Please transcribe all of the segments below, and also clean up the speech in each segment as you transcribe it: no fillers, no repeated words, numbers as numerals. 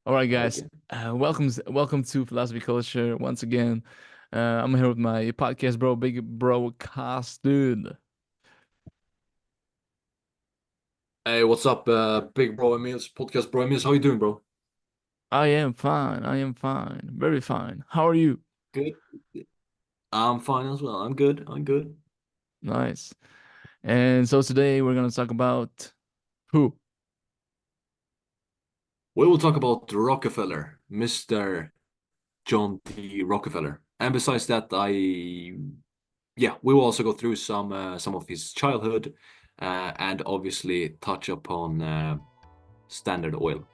All right, guys. Okay. Welcome to Philosophy Culture once again. I'm here with my podcast bro, big bro, cast dude. Hey, what's up, big bro Emil's podcast, bro Emil's? How you doing, bro? I am fine. I am fine. Very fine. How are you? Good. I'm fine as well. I'm good. I'm good. Nice. And so today we're gonna talk about who? We will talk about Rockefeller, Mr. John D. Rockefeller. And besides that, we will also go through some of his childhood, and obviously touch upon Standard Oil.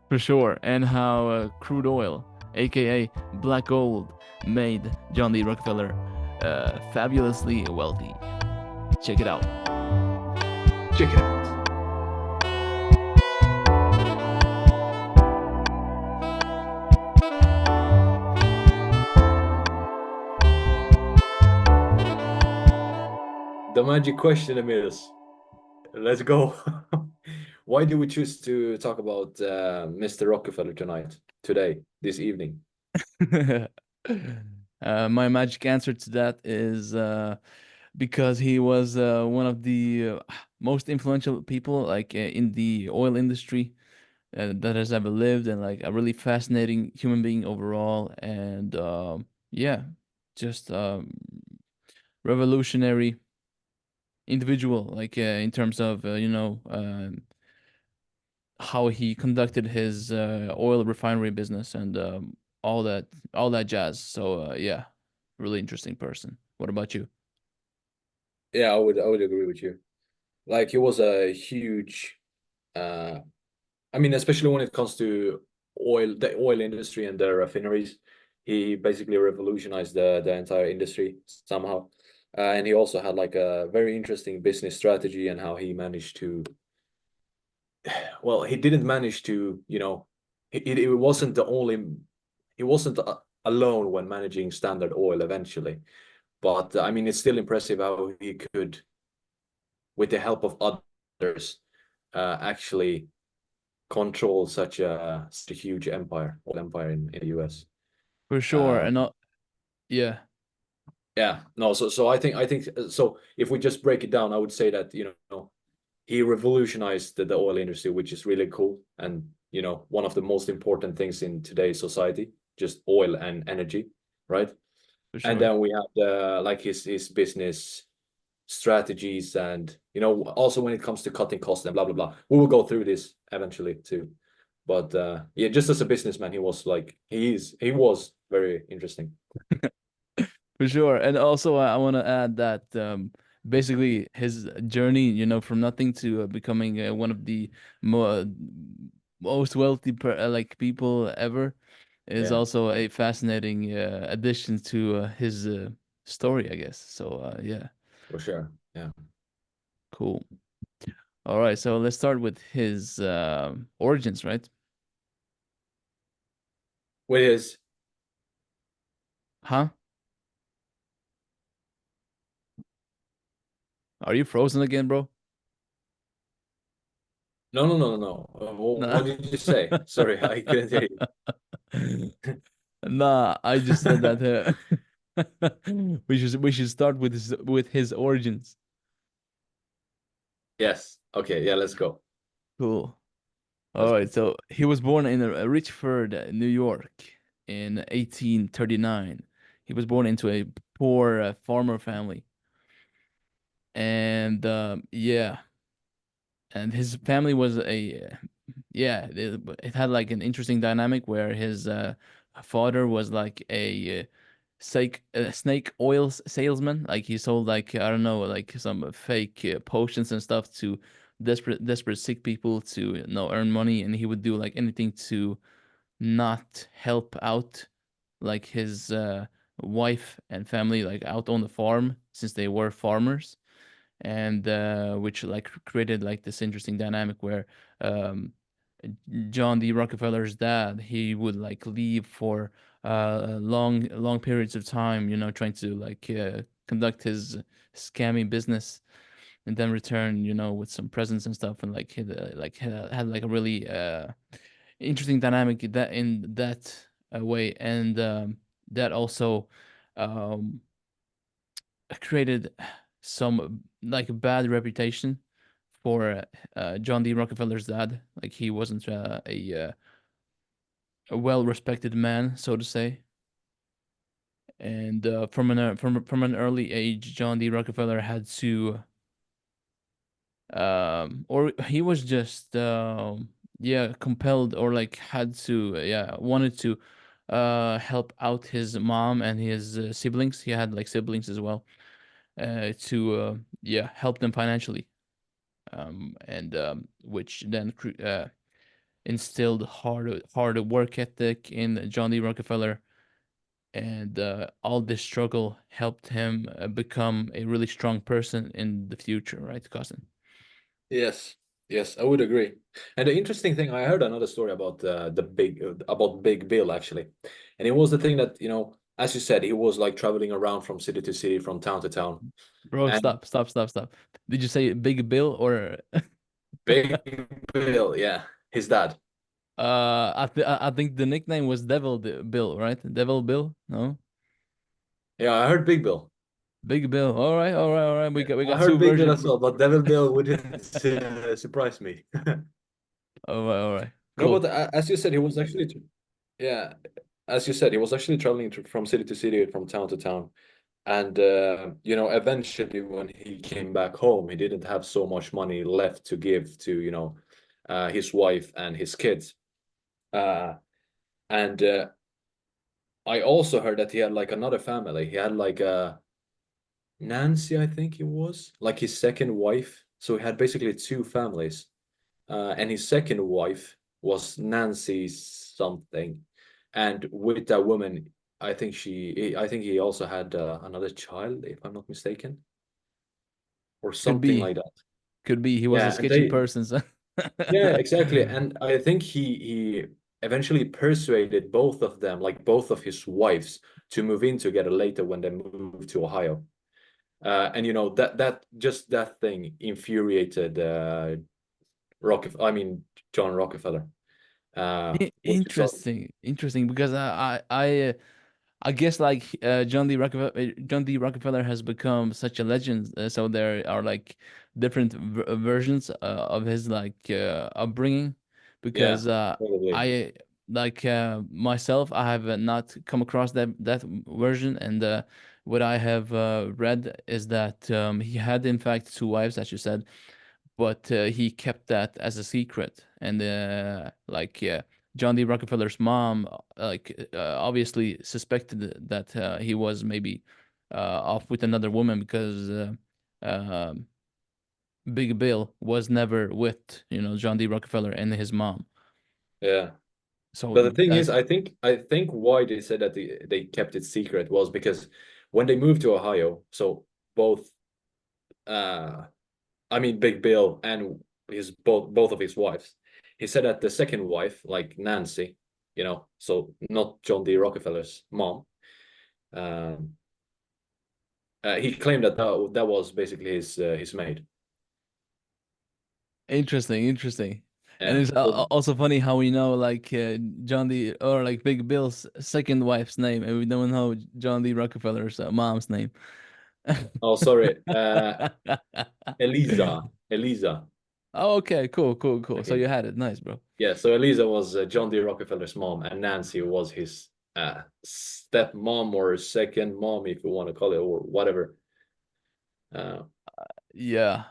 For sure. And how crude oil, aka black gold, made John D. Rockefeller fabulously wealthy. Check it out. Check it out. The magic question, Emil's. Let's go. Why do we choose to talk about Mr. Rockefeller today, this evening? My magic answer to that is because he was one of the most influential people in the oil industry that has ever lived, and like a really fascinating human being overall. And yeah, just revolutionary individual, in terms of how he conducted his oil refinery business and all that jazz. So yeah, really interesting person. What about you? Yeah, I would agree with you. Like he was a huge uh I mean, especially when it comes to the oil industry and the refineries, he basically revolutionized the entire industry somehow. And he also had like a very interesting business strategy and how he managed to well, he didn't manage to, it wasn't the only, he wasn't alone when managing Standard Oil eventually. But I mean, it's still impressive how he could, with the help of others, actually control such a huge oil empire in the US. For sure. Um, And yeah, yeah, no, so I think so. If we just break it down, I would say that he revolutionized the oil industry, which is really cool, and one of the most important things in today's society, just oil and energy, right? for And sure. then we have the like his business strategies, and also when it comes to cutting costs and blah blah blah. We will go through this eventually too. But yeah, just as a businessman, he was very interesting. For sure. And also, I want to add that basically his journey, from nothing to becoming one of the mo most wealthy people ever, is Yeah, also a fascinating addition to his story, I guess. So yeah, for sure. Yeah. cool. All right, so let's start with his origins, right? With his Huh? Are you frozen again, bro? No, no, no, no, no. Nah. What did you say? Sorry, I couldn't hear you. Nah, I just said that we should start with his origins. Yes. Okay. Yeah. Let's go. Cool. All Let's right, go. so he was born in Richford, New York, in 1839. He was born into a poor farmer family, and yeah, and his family was yeah, it had like an interesting dynamic where his father was like a snake oil salesman. Like he sold like I don't know, like some fake potions and stuff to desperate sick people to earn money, and he would do like anything to not help out like his wife and family like out on the farm since they were farmers, and which like created like this interesting dynamic where um, John D. Rockefeller's dad, he would like leave for long periods of time, trying to conduct his scammy business, and then return, with some presents and stuff, and like had like a really interesting dynamic in that way, and that also um, created some like a bad reputation for John D. Rockefeller's dad. Like he wasn't a well-respected man, so to say. And from an early age, John D. Rockefeller had to, or he was just, yeah, compelled or like had to, yeah, wanted to, help out his mom and his siblings. He had like siblings as well, to, yeah, help them financially. And which then instilled hard work ethic in John D. Rockefeller, and all this struggle helped him become a really strong person in the future, right, cousin? Yes, yes, I would agree. And the interesting thing, I heard another story about the big about Big Bill actually, and it was the thing that as you said, he was like traveling around from city to city, from town to town, Bro, and stop, stop, stop, stop. Did you say Big Bill or Big Bill, yeah, his dad. I think the nickname was Bill, right? Devil Bill? No? Yeah, I heard Big Bill. Big Bill. All right, all right, all right. Yeah, We I got two heard Big Bill versions. as well, but Devil Bill wouldn't surprise me. All right. No, Cool. but as you said, he was actually, yeah, as you said, he was actually traveling from city to city, from town to town. And eventually when he came back home, he didn't have so much money left to give to, his wife and his kids. And I also heard that he had like another family. He had like Nancy, I think it was, like his second wife. So he had basically two families. And his second wife was Nancy something. And with that woman, I think he also had another child, if I'm not mistaken, or Could something be. like that. Could be he was a Yeah, and sketchy they, person. So. yeah, exactly. And I think he eventually persuaded both of them, like both of his wives, to move in together later when they moved to Ohio. And that just that thing infuriated I mean John Rockefeller. Which is so Interesting, interesting, because I guess like John D. Rockefeller has become such a legend. So there are like different versions of his like upbringing, yeah, because probably. I like myself, I have not come across that version, and what I have read is that he had in fact two wives, as you said, but he kept that as a secret. And like John D. Rockefeller's mom, obviously suspected that he was maybe off with another woman, because Big Bill was never with John D. Rockefeller and his mom. Yeah. So But the thing is, that's I think why they said that they kept it secret was because when they moved to Ohio, so both uh I mean Big Bill and his both of his wives, he said that the second wife, like Nancy, so not John D. Rockefeller's mom, um he claimed that was basically his maid. interesting, interesting. And Yeah. it's So also funny how we know like John D. or like Big Bill's second wife's name, and we don't know John D. Rockefeller's mom's name. oh sorry, Eliza. Oh, okay, cool, cool, cool. So Okay. you had it. Nice, bro. Yeah, so Eliza was John D. Rockefeller's mom, and Nancy was his stepmom or second mom, if you want to call it, or whatever. Uh, Yeah.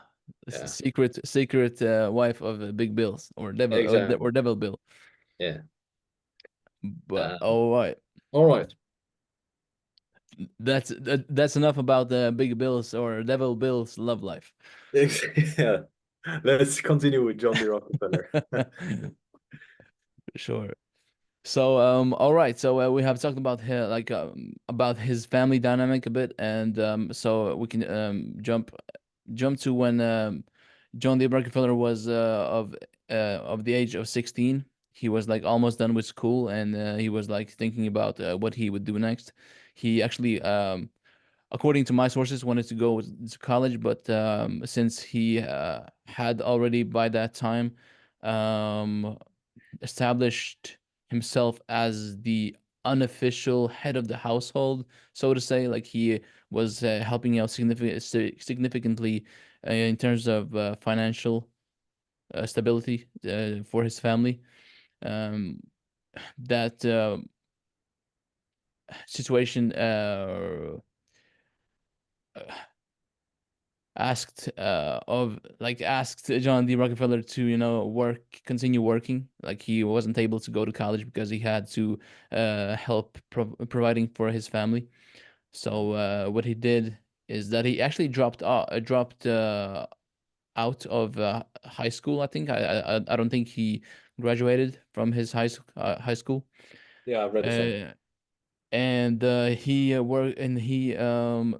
yeah, Secret wife of Big Bills, or exactly. Devil Bill. Yeah. But Uh, all right. all right. That's enough about the Big Bills or Devil Bill's love life. Yeah. Let's continue with John D. Rockefeller. Sure. So all right, so we have talked about about his family dynamic a bit, and so we can jump to when John D. Rockefeller was of the age of 16. He was like almost done with school, and he was like thinking about what he would do next. He actually according to my sources wanted to go to college, but since he had already by that time um established himself as the unofficial head of the household, so to say. Like he was helping out significantly in terms of financial stability for his family. Um, that situation asked John D. Rockefeller to continue working. Like he wasn't able to go to college because he had to help providing for his family. So what he did is that he actually dropped out of high school. I think I don't think he graduated from his high school. Yeah, I've read the same. Uh, and he worked and he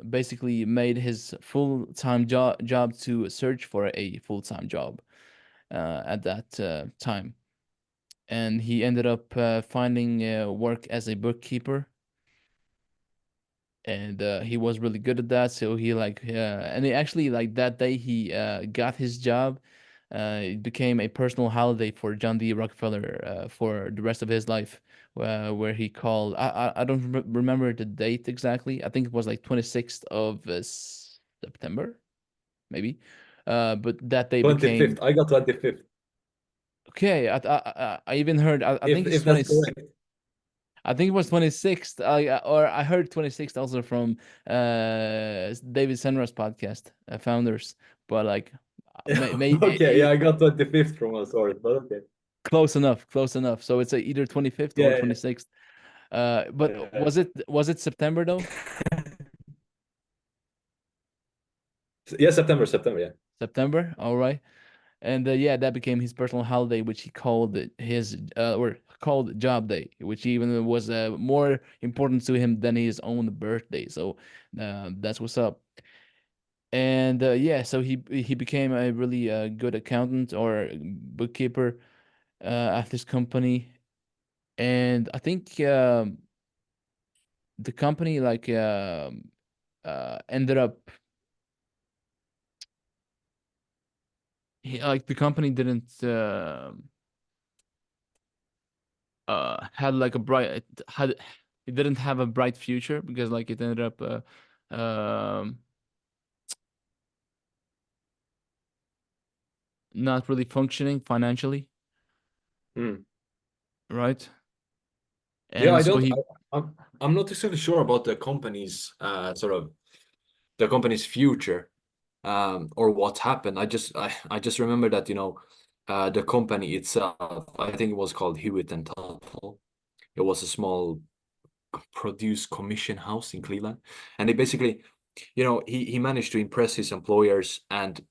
basically made his full-time job to search for a full-time job at that time, and he ended up finding work as a bookkeeper, and he was really good at that. So he and he actually, like, that day he got his job. It became a personal holiday for John D. Rockefeller for the rest of his life, where he called. I don't remember the date exactly. I think it was like 26th of September, maybe. But that day 25th. became I got 25th. okay. I even heard. I think it's If that's 20. correct. I think it was 26th. Or I heard 26th also from David Senra's podcast, Founders. But like, Okay, yeah, I got 25th from a source, but okay. close enough, close enough. So it's either 25th or Yeah, 26th. But yeah, was it September though? yeah. Yeah, September, yeah. September. All right. And yeah, that became his personal holiday, which he called his or called Job Day, which even was more important to him than his own birthday. So that's what's up. And yeah, so he became a really good accountant or bookkeeper at this company, and I think the company ended up the company didn't had like a bright had it didn't have a bright future because like it ended up not really functioning financially, Hmm. right? Yeah, And I so don't. he I'm not exactly sure about the company's sort of the company's future, or what happened. I just remember that the company itself. I think it was called Hewitt and Tuttle. It was a small produce commission house in Cleveland, and they basically, he managed to impress his employers, and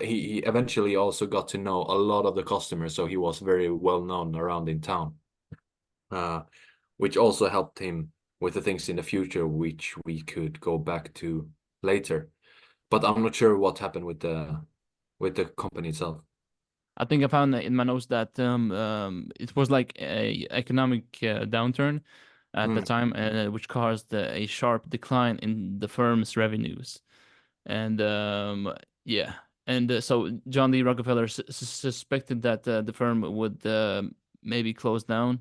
he eventually also got to know a lot of the customers, so he was very well known around in town. Uh, which also helped him with the things in the future, which we could go back to later. But I'm not sure what happened with the company itself. I think I found in my notes that it was like a economic downturn at the Mm, time, which caused a sharp decline in the firm's revenues. And yeah, and so John D. Rockefeller suspected that the firm would maybe close down,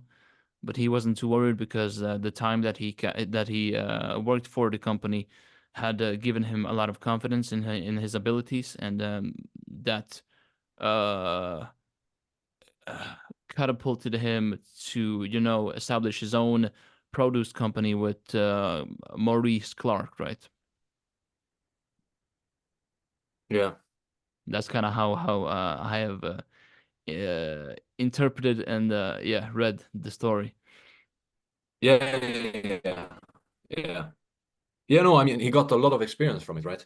but he wasn't too worried because the time that he worked for the company had given him a lot of confidence in his abilities, and that uh, catapulted him to establish his own produce company with Maurice Clark, right? yeah. That's kind of how I have interpreted and yeah, read the story. Yeah, yeah, yeah, yeah. Yeah, no, I mean, he got a lot of experience from it, right?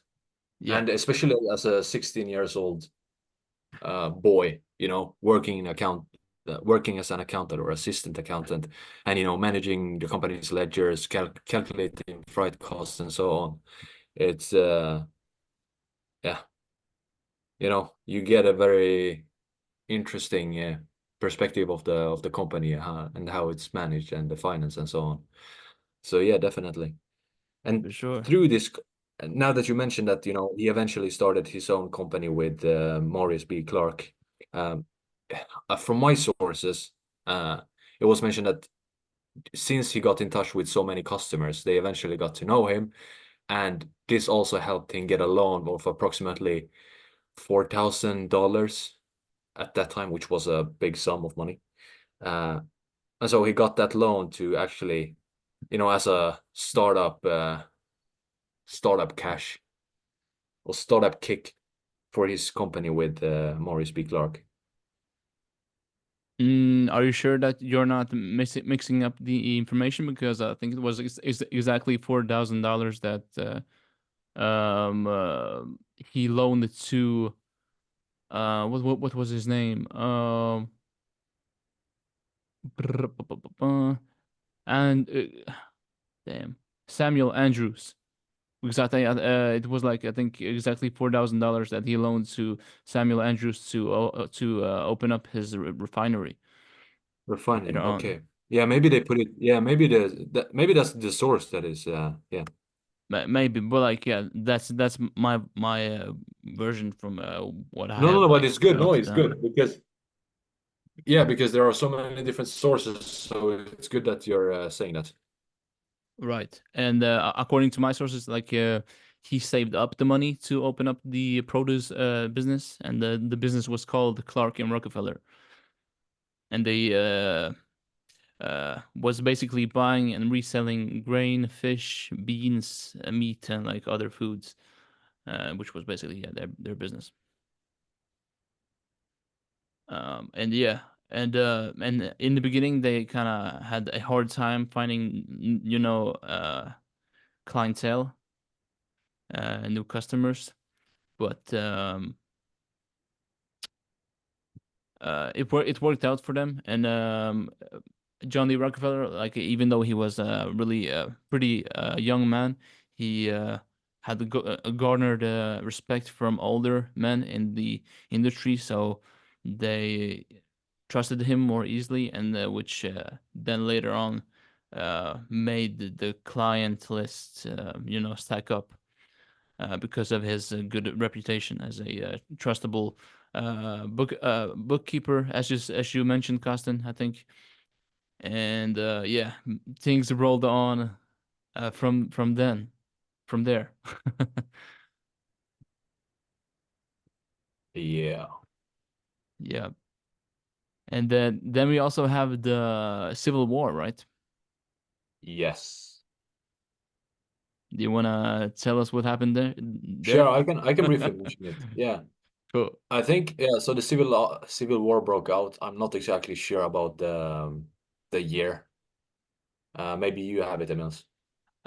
Yeah, And especially as a 16 years old boy, working as an accountant or assistant accountant, and managing the company's ledgers, calculating freight costs, and so on. It's yeah, you get a very interesting perspective of the company, and how it's managed, and the finance, and so on. So yeah, definitely. And for sure. through this, now that you mentioned that, he eventually started his own company with Maurice B. Clark. Um, from my sources, it was mentioned that since he got in touch with so many customers, they eventually got to know him, and this also helped him get a loan of approximately $4,000 at that time, which was a big sum of money. Uh, and so he got that loan to actually, as a startup cash or startup kick for his company with Maurice B. Clark. Are you sure that you're not mixing up the information? Because I think it was exactly $4,000 that um uh, he loaned to what was his name? And damn, Samuel Andrews. Because I think it was like I think exactly $4,000 that he loaned to Samuel Andrews to open up his refinery later Refining, on. okay. Yeah, maybe they put it. Yeah, maybe that's the source that is. Yeah. Maybe, but like yeah, that's my version from what I No, no, have no, but like it's good. No, noted it's down. good because there are so many different sources. So it's good that you're saying that. Right. And according to my sources, like he saved up the money to open up the produce business, and the business was called Clark and Rockefeller, and they was basically buying and reselling grain, fish, beans, meat, and like other foods, which was basically yeah, their business. And yeah, and in the beginning they kind of had a hard time finding clientele, new customers, but it worked out for them. And John D. Rockefeller, like even though he was a really pretty young man, he had garnered respect from older men in the industry, so they trusted him more easily, and which then later on made the client list, stack up because of his good reputation as a trustable bookkeeper, as you mentioned, Costin, I think. And yeah, things rolled on from there. Yeah. Yeah, and then we also have the Civil War, right? Yes. Do you wanna tell us what happened there? Sure, There. I can briefly mention it. Yeah. Cool. I think so the civil war broke out. I'm not exactly sure about the year. Maybe you have it, Emils.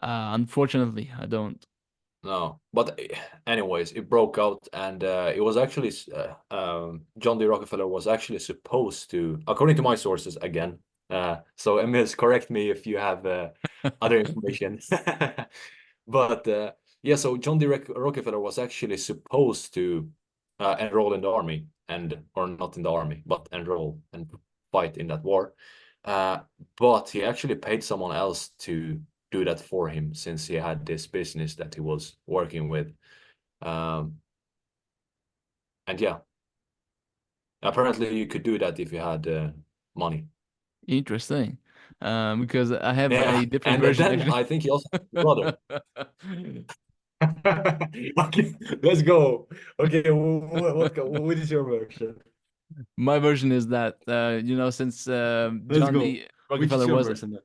Unfortunately, I don't. No, but anyways, it broke out, and it was actually John D. Rockefeller was actually supposed to, according to my sources again. So Emils, correct me if you have other information. But yeah, so John D. Rockefeller was actually supposed to enroll in the army, or not in the army, but enroll and fight in that war. Uh, but he actually paid someone else to do that for him since he had this business that he was working with. Um, and yeah, apparently you could do that if you had money. Interesting. Because I have Yeah, a different and version then actually. I think he also had a brother. Okay, let's go. Okay, what is your version? My version is that since Let's John go. D. Which is Rockefeller your was version then?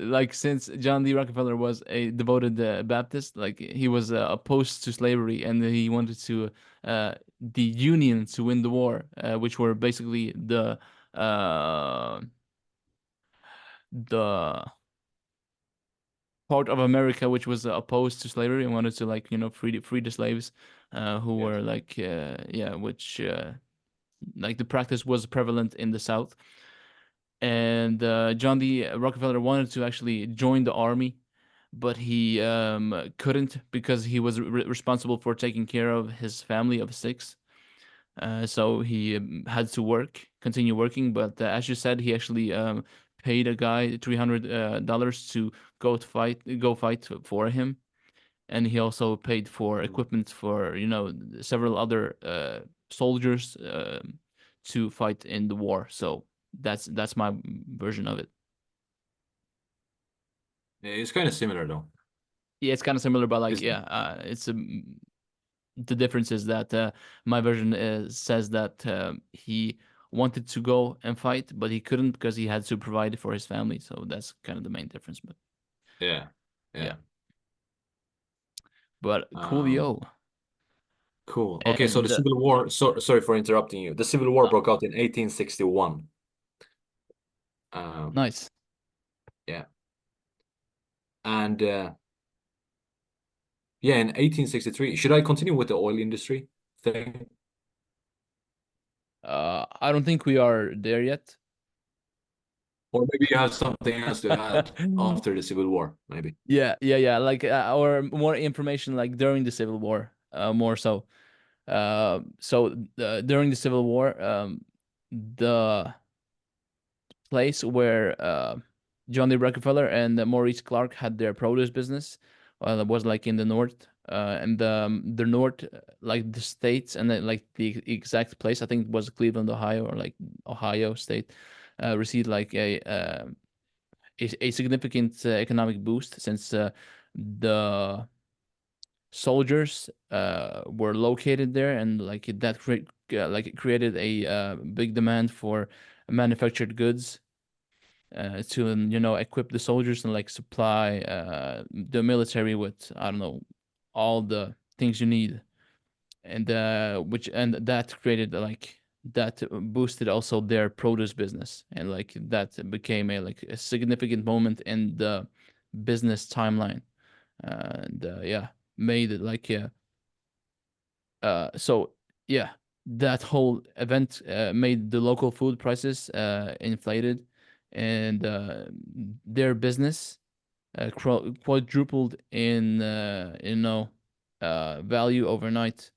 like since John D. Rockefeller was a devoted Baptist, like he was opposed to slavery, and he wanted to the Union to win the war, which were basically the part of America which was opposed to slavery and wanted to like free the slaves who Yes. were like yeah, which like the practice was prevalent in the South. And John D. Rockefeller wanted to actually join the army, but he couldn't because he was responsible for taking care of his family of six. So he had to continue working. But as you said, he actually paid a guy $300 to go fight for him, and he also paid for Mm. equipment for several other soldiers to fight in the war. So that's my version of it. Yeah, it's kind of similar though. Yeah, it's kind of similar, but like It's yeah, it's the difference is that my version says that he wanted to go and fight, but he couldn't because he had to provide for his family. So that's kind of the main difference. But yeah, yeah, yeah. but Um, coolio. cool. Okay, so the And Civil War. Sorry for interrupting you. The Civil War uh, broke out in 1861. Um, nice. yeah, and yeah, in 1863. Should I continue with the oil industry thing, I don't think we are there yet. or maybe you have something else to add after the Civil War? Maybe. Yeah, yeah, yeah. Like or more information like during the Civil War, more so. During the Civil War, the place where John D. Rockefeller and Maurice Clark had their produce business. That was like in the north, and the north, like the states, and then like the exact place. I think it was Cleveland, Ohio, or like Ohio State, received like a significant economic boost since the soldiers were located there, and like it created a big demand for manufactured goods to equip the soldiers and like supply the military with I don't know all the things you need, and that created like that boosted also their produce business, and like that became a significant moment in the business timeline, and yeah, made it like yeah so yeah, that whole event made the local food prices inflated, and their business quadrupled in value overnight.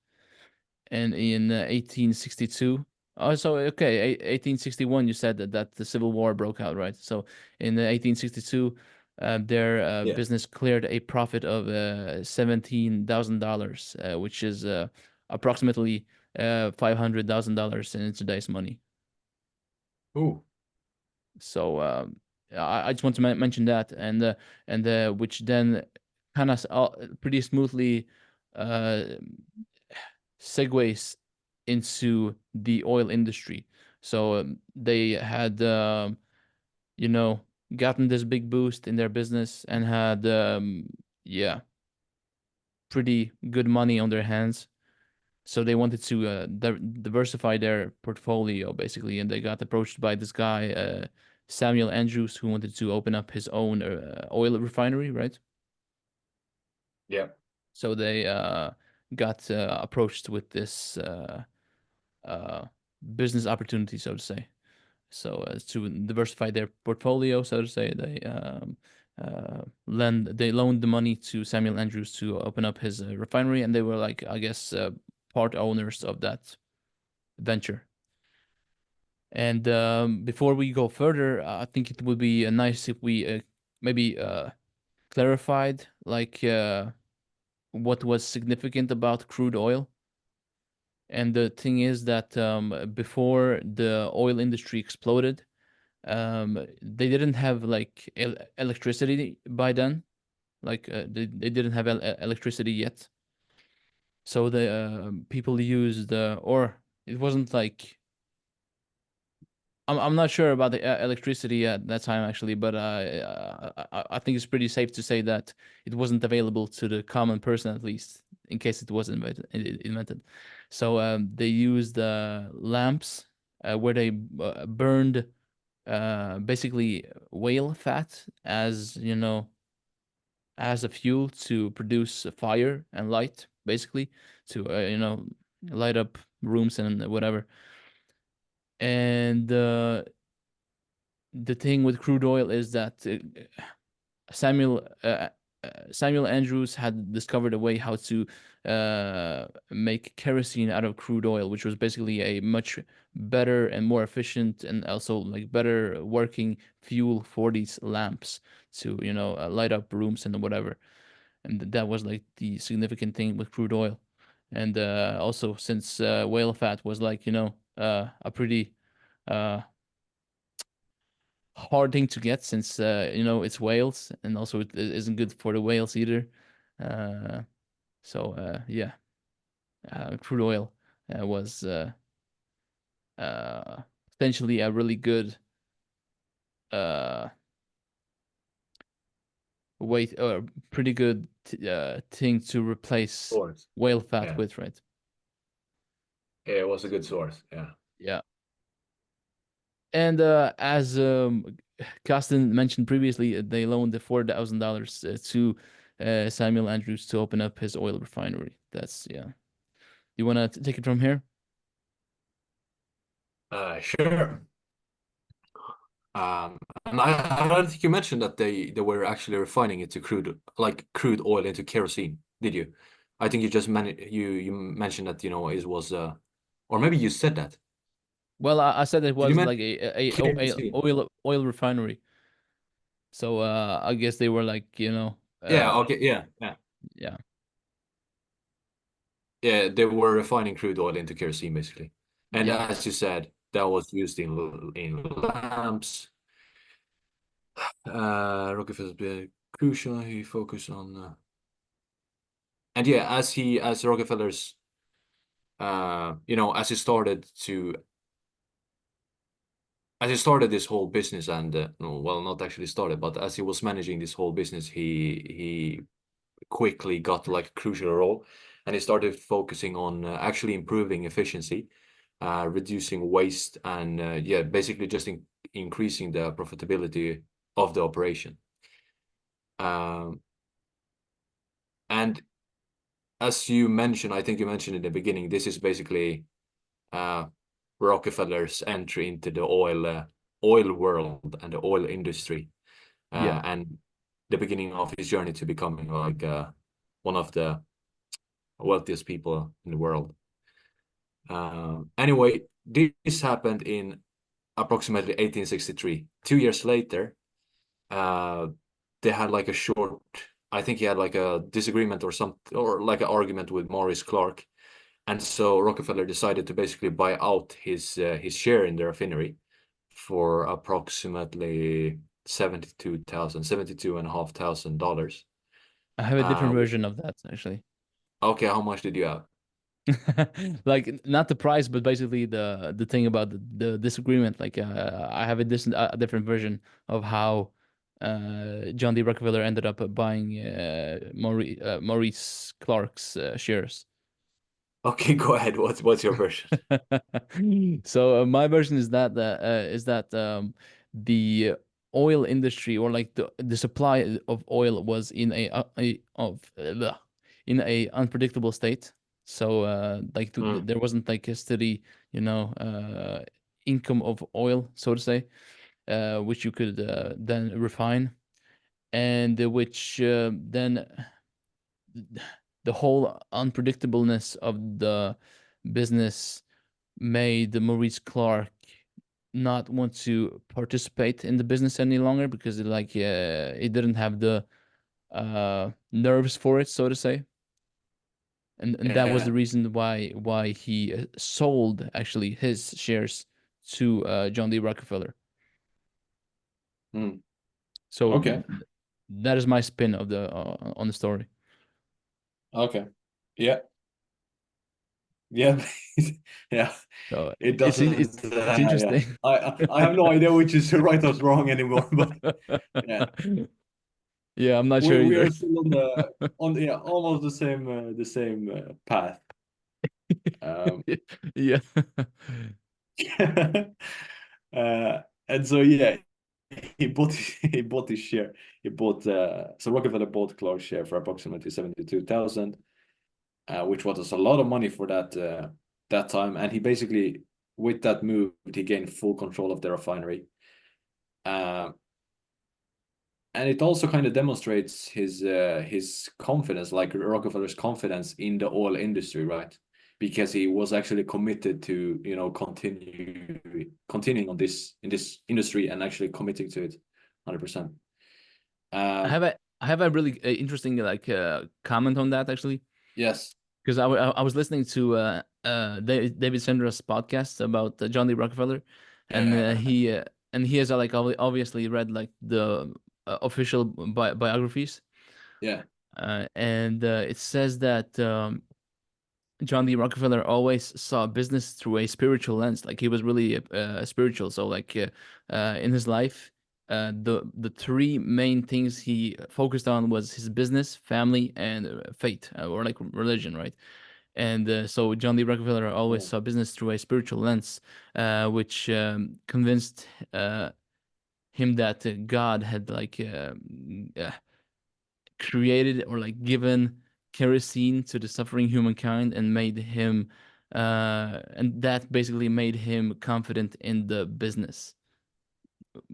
And in 1862, oh, so okay, 1861, you said that the Civil War broke out, right? So in 1862, their Yeah. business cleared a profit of $17,000, which is approximately $500,000 in today's money. Ooh. So I just want to mention that, and which then kind of pretty smoothly uh, segues into the oil industry. So they had, you know, gotten this big boost in their business and had, yeah, pretty good money on their hands. So they wanted to diversify their portfolio basically, and they got approached by this guy, Samuel Andrews, who wanted to open up his own oil refinery, right? Yeah. So they got approached with this uh, business opportunity, so to say. So as to diversify their portfolio, so to say, they loaned the money to Samuel Andrews to open up his refinery, and they were like, I guess, part owners of that venture. And before we go further, I think it would be nice if we maybe clarified like what was significant about crude oil. And the thing is that before the oil industry exploded, they didn't have like electricity by then. Like they didn't have electricity yet. So the people used or it wasn't like I'm not sure about the electricity at that time actually, but I think it's pretty safe to say that it wasn't available to the common person at least, in case it was invented. So they used lamps where they burned basically whale fat as as a fuel to produce fire and light, basically to light up rooms and whatever. And the thing with crude oil is that Samuel Samuel Andrews had discovered a way how to make kerosene out of crude oil, which was basically a much better and more efficient and also like better working fuel for these lamps to light up rooms and whatever. And that was like the significant thing with crude oil. And also since whale fat was like, a pretty uh hard thing to get since it's whales, and also it isn't good for the whales either. Uh yeah, crude oil was uh potentially a really good uh way pretty good thing to replace Source. whale fat Yeah. with, right? Yeah, it was a good source. Yeah. Yeah. And as Costin mentioned previously, they loaned the $4,000 to Samuel Andrews to open up his oil refinery. That's yeah. You want to take it from here? Sure. And I don't think you mentioned that they were actually refining it to crude oil into kerosene, did you? I think you just you mentioned that it was or maybe you said that. Well, I said it Did you was mention like a kerosene? oil refinery. So I guess they were like, Yeah. Okay. Yeah. Yeah. yeah, Yeah. They were refining crude oil into kerosene basically, and yeah. as you said, that was used in lamps. Rockefeller's been crucial. He focused on and yeah, as Rockefeller's as he started to as he started this whole business and no, well, not actually started, but as he was managing this whole business, he quickly got like a crucial role, and he started focusing on actually improving efficiency, reducing waste, and yeah, basically just increasing the profitability of the operation. Um, and as you mentioned, I think you mentioned in the beginning, this is basically uh, Rockefeller's entry into the oil world and the oil industry, Yeah. and the beginning of his journey to becoming like one of the wealthiest people in the world. Anyway, this happened in approximately 1863. 2 years later, uh, they had like a short. I think he had like a disagreement or something, or like an argument with Maurice Clark, and so Rockefeller decided to basically buy out his share in the refinery for approximately 72,500 dollars. I have a different Uh, version of that actually. okay, how much did you have? Like not the price, but basically the thing about the disagreement. Like I have a different version of how John D. Rockefeller ended up buying Maurice Clark's shares. Okay, go ahead. What's your version? So my version is that the oil industry, or like the supply of oil, was in in a unpredictable state. So like Mm, there wasn't like a steady, income of oil, so to say, which you could then refine, and which then the whole unpredictableness of the business made Maurice Clark not want to participate in the business any longer, because it didn't have the nerves for it, so to say. And that was yeah. the reason why he sold actually his shares to John D. Rockefeller. Mm, So okay. that is my spin of the on the story. Okay. Yeah. Yeah. Yeah. So It it's in- doesn't. it's Yeah. interesting. I have no idea which is right or wrong anymore. But yeah, Yeah, I'm not sure we either. are still on the yeah, almost the same path. Um, Yeah. and so yeah, he bought his share. He bought so Rockefeller bought Clark's share for approximately 72,000, which was a lot of money for that time. And he basically, with that move, he gained full control of the refinery. Uh, and it also kind of demonstrates his confidence, like Rockefeller's confidence in the oil industry, right? Because he was actually committed to continuing on this in this industry and actually committing to it 100%. I Um, have a really interesting like comment on that actually, yes. because I was listening to David Sendra's podcast about John D. Rockefeller, and Yeah, he has like obviously read like the official biographies, yeah, and it says that John D. Rockefeller always saw business through a spiritual lens. Like he was really spiritual. So like in his life, the three main things he focused on was his business, family, and faith or like religion, right? And so John D. Rockefeller always yeah. saw business through a spiritual lens, which convinced him that God had like created or like given kerosene to the suffering humankind and made him and that basically made him confident in the business,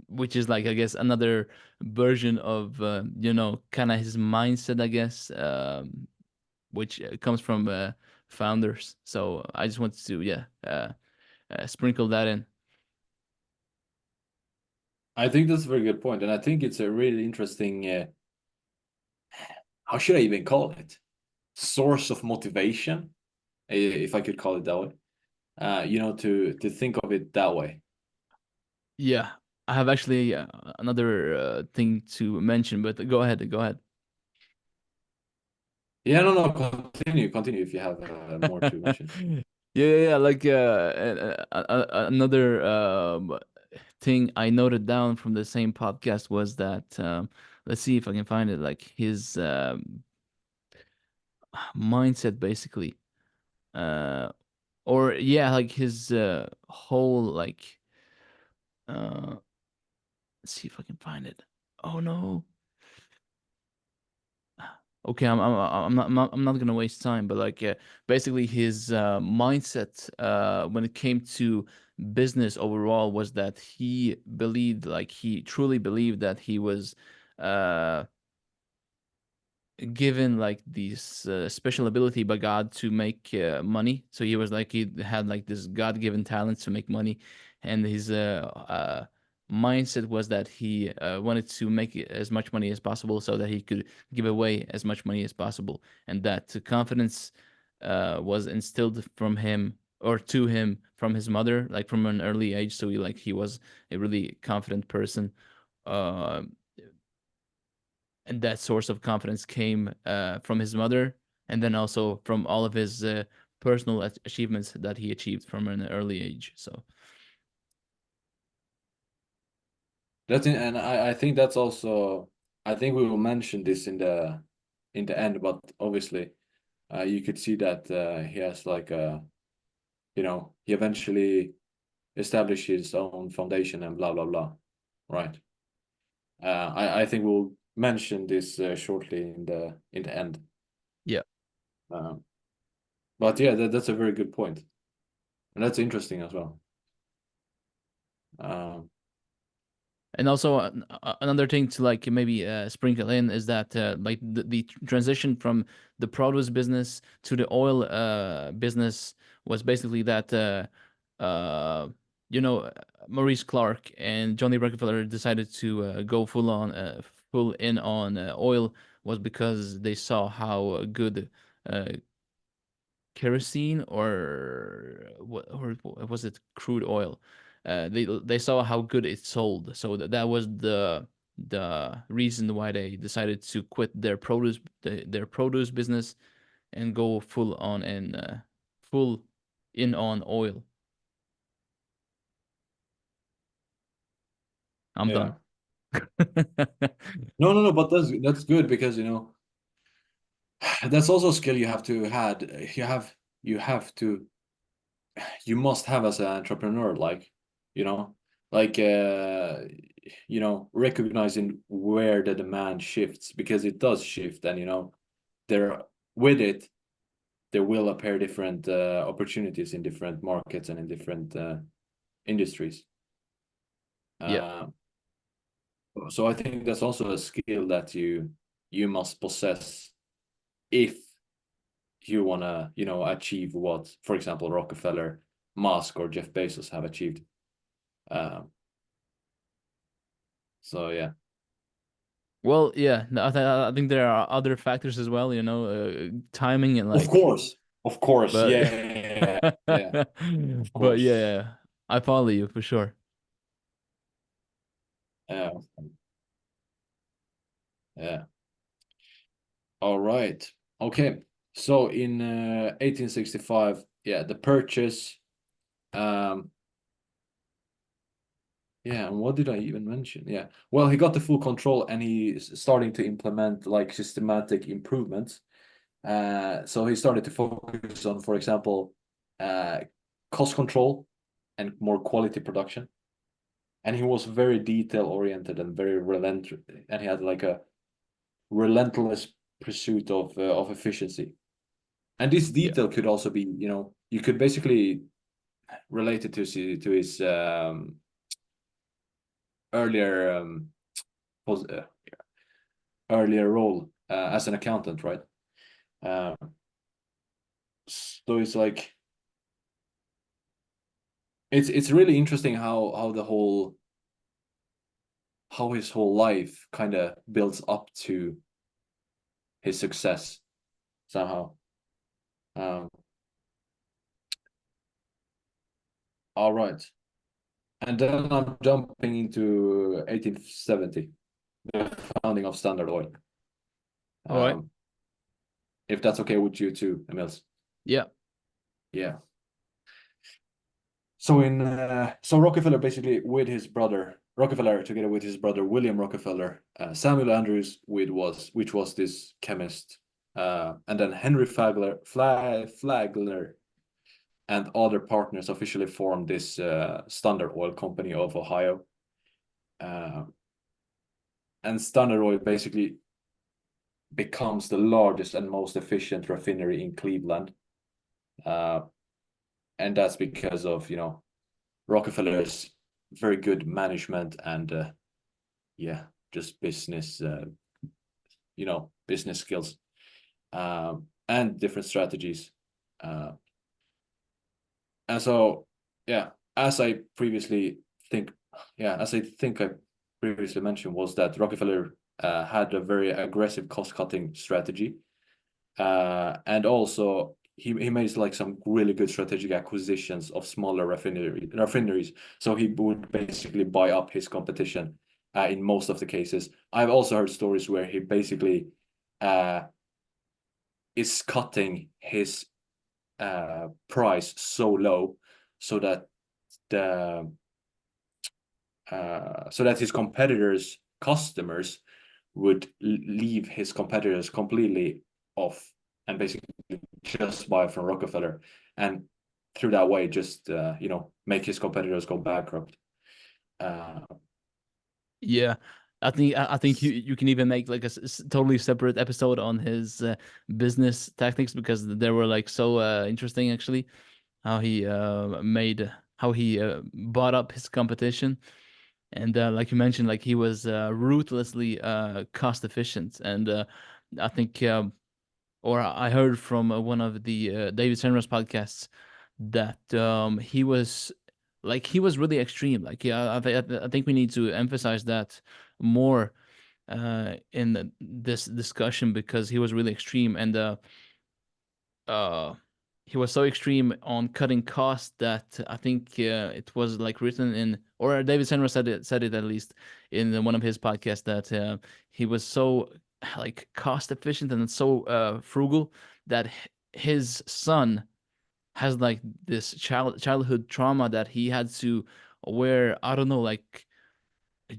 which is like I guess another version of kind of his mindset, I guess, which comes from founders. So I just wanted to sprinkle that in. I think that's a very good point, and I think it's a really interesting. How should I even call it? Source of motivation, if I could call it that way. To think of it that way. Yeah, I have actually another thing to mention, but go ahead, go ahead. Yeah, no, no, continue if you have more to mention. Yeah, like another thing I noted down from the same podcast was that let's see if I can find it. Like his mindset, basically, uh, or yeah, like his whole like. Let's see if I can find it. Oh no. Okay, I'm not gonna waste time, but like basically his mindset when it came to business overall was that he believed, like he truly believed that he was uh given like this special ability by God to make money. So he was like he had like this God-given talent to make money, and his mindset was that he wanted to make as much money as possible so that he could give away as much money as possible, and that confidence was instilled from him or to him from his mother, like from an early age. So he was a really confident person. Uh, and that source of confidence came from his mother, and then also from all of his personal achievements that he achieved from an early age. So And I think that's also. I think we will mention this in the end, but obviously, you could see that he has like a, he eventually established his own foundation and blah blah blah, right? I think we'll mention this shortly in the end. yeah. Um, but yeah, that's a very good point, and that's interesting as well. Um, And also another thing to like maybe sprinkle in is that like the transition from the produce business to the oil business was basically that uh, you know Maurice Clark and Johnny Rockefeller decided to go full in on oil was because they saw how good uh, kerosene or was it crude oil? They saw how good it sold, so that was the reason why they decided to quit their produce business and go full in on oil. I'm yeah. done. No, no, no. But that's good because that's also a skill you have to had. You have to you must have as an entrepreneur, like you know, like recognizing where the demand shifts because it does shift, and there with it there will appear different opportunities in different markets and in different industries. Yeah. Uh, so I think that's also a skill that you must possess if you want to achieve what, for example, Rockefeller, Musk, or Jeff Bezos have achieved. Um, so yeah, Well, yeah, no, I think there are other factors as well, timing and of like course. Of course, But yeah, yeah, of but course, yeah, I follow you for sure. yeah, yeah. All right, okay. So in 1865, yeah, the purchase. Um, yeah, and what did I even mention? Yeah, well, he got the full control, and he's starting to implement like systematic improvements. So he started to focus on, for example, uh, cost control and more quality production. And he was very detail oriented and very relentless, and he had like a relentless pursuit of efficiency. And this Yeah. detail could also be, you could basically relate it to his earlier pos- uh, earlier role as an accountant, right? Uh, so it's like it's really interesting how his whole life kind of builds up to his success somehow. Um, all right. And then I'm jumping into 1870, the founding of Standard Oil. All right. Um, if that's okay with you too, Emils. Yeah. Yeah. So Rockefeller basically with his brother Rockefeller together with his brother William Rockefeller, Samuel Andrews which was this chemist, and then Henry Flagler and other partners officially formed this Standard Oil Company of Ohio. Uh, and Standard Oil basically becomes the largest and most efficient refinery in Cleveland. Uh, and that's because of, Rockefeller's very good management and, yeah, just business skills, and different strategies. Uh, and so, yeah, as I previously think, as I think I previously mentioned, was that Rockefeller had a very aggressive cost-cutting strategy. And also he made like some really good strategic acquisitions of smaller refineries. So he would basically buy up his competition in most of the cases. I've also heard stories where he basically uh, is cutting his price so low so that the so that his competitors' customers would leave his competitors completely off and basically just buy from Rockefeller, and through that way just make his competitors go bankrupt. Uh, Yeah. I think you can even make like a totally separate episode on his business tactics because they were like so interesting actually. How he how he bought up his competition, and like you mentioned, like he was ruthlessly cost efficient, and I think or I heard from one of the David Senra's podcasts that he was really extreme. Like yeah, I think we need to emphasize that more in this discussion because he was really extreme, and uh he was so extreme on cutting costs that I think it was like written in, or David Senra said it at least in one of his podcasts that he was so like cost efficient and so frugal that his son has like this childhood trauma that he had to wear, I don't know, like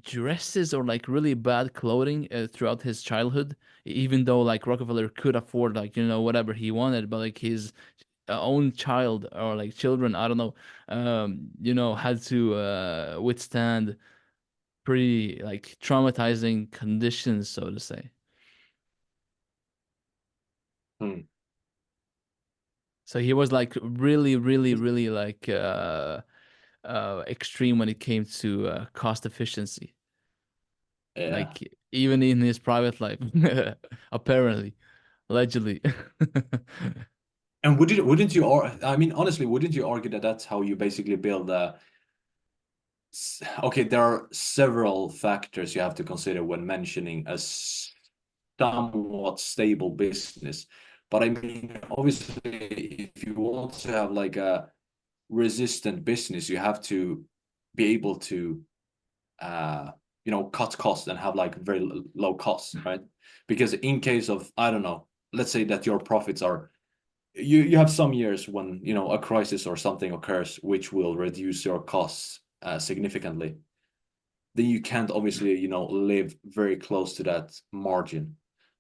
dresses or like really bad clothing throughout his childhood, even though like Rockefeller could afford like whatever he wanted, but like his own child or like children, I don't know, had to withstand pretty like traumatizing conditions, so to say. hmm. So he was like really, really, really like extreme when it came to cost efficiency, Yeah. like even in his private life, apparently, allegedly. And wouldn't you I mean honestly, wouldn't you argue that that's how you basically build a okay, there are several factors you have to consider when mentioning a somewhat stable business. But I mean, obviously, if you want to have like a resistant business, you have to be able to uh cut costs and have like very low costs, right? Because in case of, I don't know, let's say that your profits are, you have some years when a crisis or something occurs which will reduce your costs significantly, then you can't obviously live very close to that margin.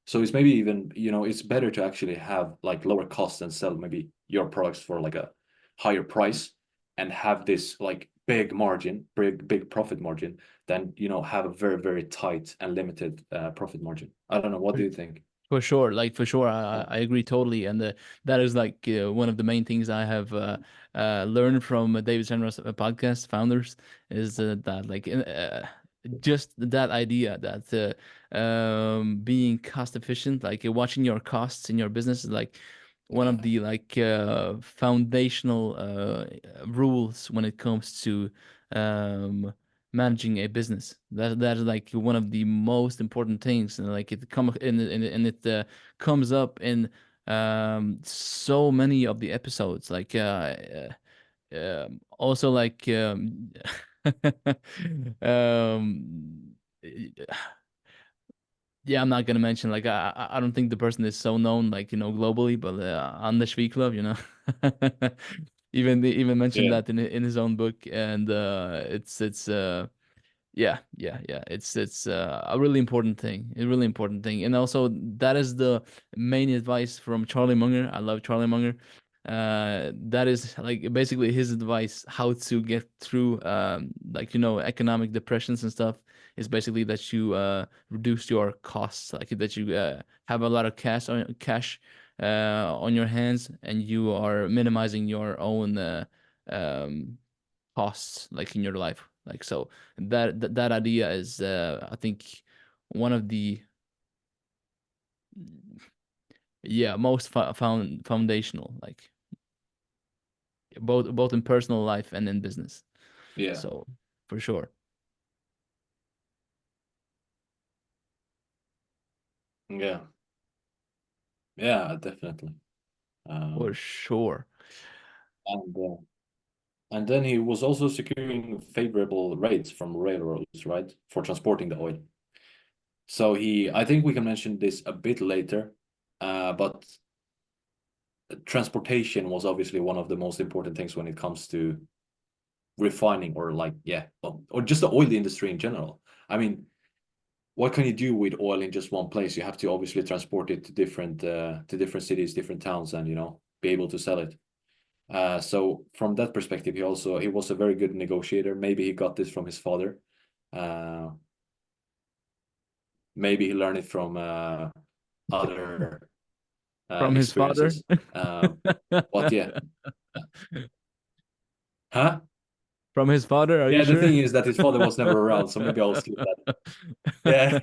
So it's maybe even it's better to actually have like lower costs and sell maybe your products for like a higher price and have this like big margin, big profit margin, than have a very very tight and limited profit margin. I don't know, what do you think? For sure, like for sure, I agree totally, and that is like one of the main things I have learned from David Senra's podcast founders is that like just that idea that being cost efficient, like watching your costs in your business is like one of the like foundational rules when it comes to um managing a business. That is like one of the most important things, and like it come in and it comes up in so many of the episodes. Like also like um yeah, I'm not gonna mention like I don't think the person is so known like globally, but Anders Wiklöf, even mentioned Yeah, that in his own book, and it's yeah, yeah, yeah. It's a really important thing. A really important thing. And also that is the main advice from Charlie Munger. I love Charlie Munger. That is like basically his advice how to get through like economic depressions and stuff is basically that you reduce your costs, like that you have a lot of cash on your hands and you are minimizing your own um costs like in your life. Like so that idea is I think one of the yeah most foundational like both in personal life and in business. yeah, So for sure. yeah, yeah, definitely. For um sure. and and then he was also securing favorable rates from railroads, right, for transporting the oil. So I think we can mention this a bit later, but transportation was obviously one of the most important things when it comes to refining, or like, yeah, or just the oil industry in general. I mean, what can you do with oil in just one place? You have to obviously transport it to different cities, different towns, and be able to sell it. So from that perspective, he was a very good negotiator. Maybe he got this from his father. Uh, Maybe he learned it from other From his father. experiences. But yeah, huh? From his father, are you Yeah, the sure? thing is that his father was never around, so maybe I'll skip that. Yeah,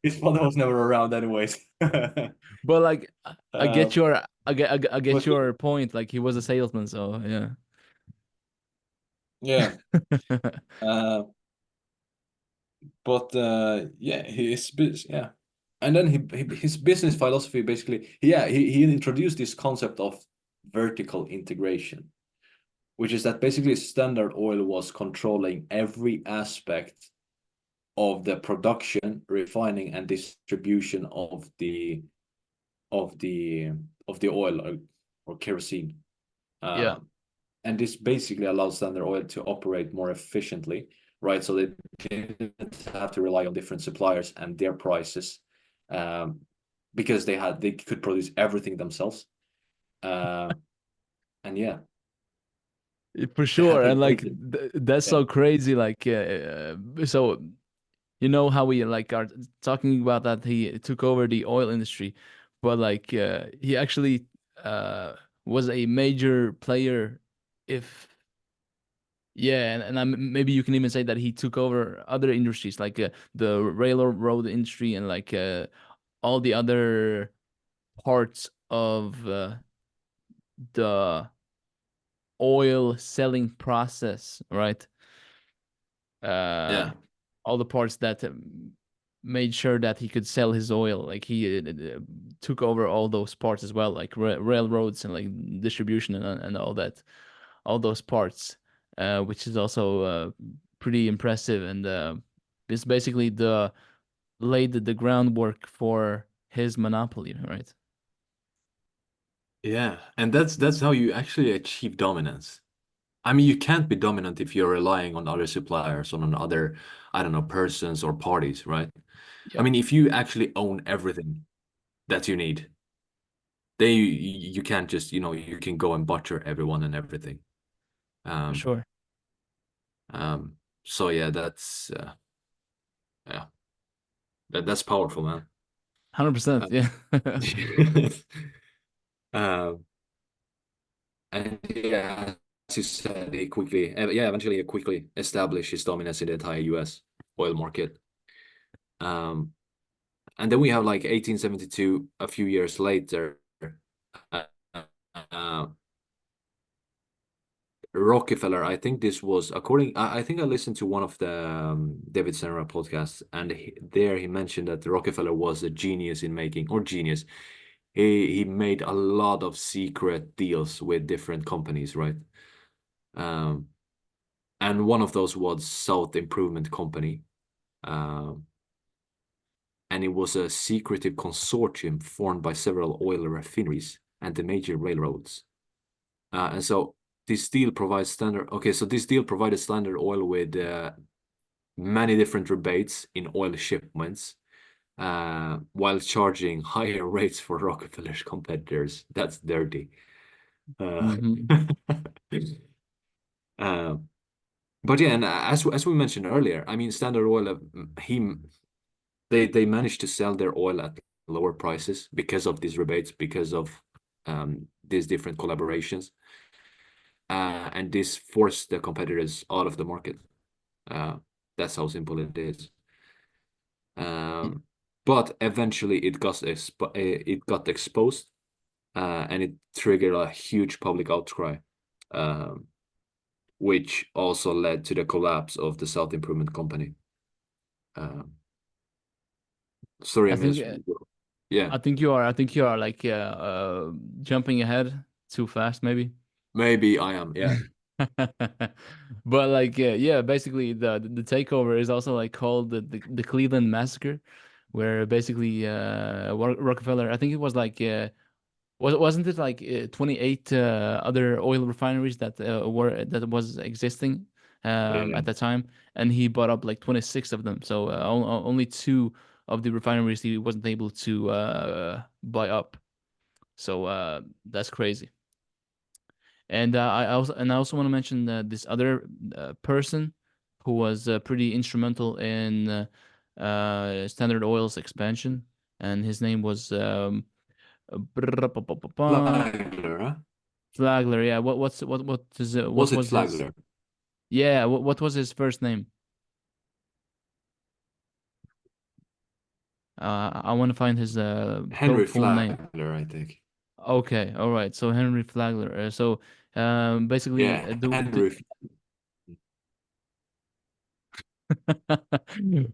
his father was never around, anyways. But like I uh, get your I get but your point. Like he was a salesman, so yeah. yeah, uh, but yeah, yeah, and then his business philosophy basically, yeah, he introduced this concept of vertical integration, which is that basically Standard Oil was controlling every aspect of the production, refining, and distribution of the of the oil, or kerosene. Yeah. Um, and this basically allows Standard Oil to operate more efficiently, right? So they didn't have to rely on different suppliers and their prices, um, because they could produce everything themselves. Uh, and yeah, For they had sure, a and like great, that's yeah, so crazy. Like, so how we like are talking about that he took over the oil industry, but like he actually uh was a major player. If yeah, and maybe you can even say that he took over other industries like the railroad industry and like all the other parts of the oil selling process, right? uh yeah, all the parts that made sure that he could sell his oil. Like he took over all those parts as well, like railroads and like distribution and all that, all those parts, which is also pretty impressive. And it's basically the laid the groundwork for his monopoly, right? Yeah, and that's how you actually achieve dominance. I mean, you can't be dominant if you're relying on other suppliers, on other, I don't know, persons or parties, right? I Yeah, mean, if you actually own everything that you need, then you can't just, you can go and butcher everyone and everything. for Um, sure. um, so yeah, yeah, that's powerful, man. 100%. Uh, Yeah. um, and yeah, as you said, eventually he quickly established his dominance in the entire U.S. oil market. Um, and then we have like 1872, a few years later, uh, uh, Rockefeller. I think this was according. I think I listened to one of the David Senra podcasts, and there he mentioned that Rockefeller was a genius in making, or genius. He made a lot of secret deals with different companies, right? Um, and one of those was South Improvement Company. Um, and it was a secretive consortium formed by several oil refineries and the major railroads. And so this deal provides standard. Okay, so this deal provided Standard Oil with many different rebates in oil shipments, while charging higher rates for Rockefeller's competitors. That's dirty. Uh, Hmm. uh, but yeah, and as we mentioned earlier, I mean, Standard Oil, they managed to sell their oil at lower prices because of these rebates, because of these different collaborations, and this forced the competitors out of the market. Uh, that's how simple it is. Um, but eventually, it got exposed, and it triggered a huge public outcry, um, which also led to the collapse of the South Improvement Company. Um, sorry, I think Amias. Yeah, I think you are like jumping ahead too fast, maybe. maybe I am. Yeah. But like yeah, basically the takeover is also like called the Cleveland Massacre, where basically Rockefeller, I think it was like wasn't it like 28 other oil refineries that were that was existing Yeah. at that time, and he bought up like 26 of them. So only two of the refineries he wasn't able to buy up. So that's crazy. And I also want to mention this other person who was pretty instrumental in Standard Oil's expansion, and his name was Flagler, huh? Flagler. Yeah, what Was it was his Flagler? yeah what was his first name? I want to find his Henry full name. Flagler, I think. Okay, all right. So Henry Flagler. So basically Yeah, Henry.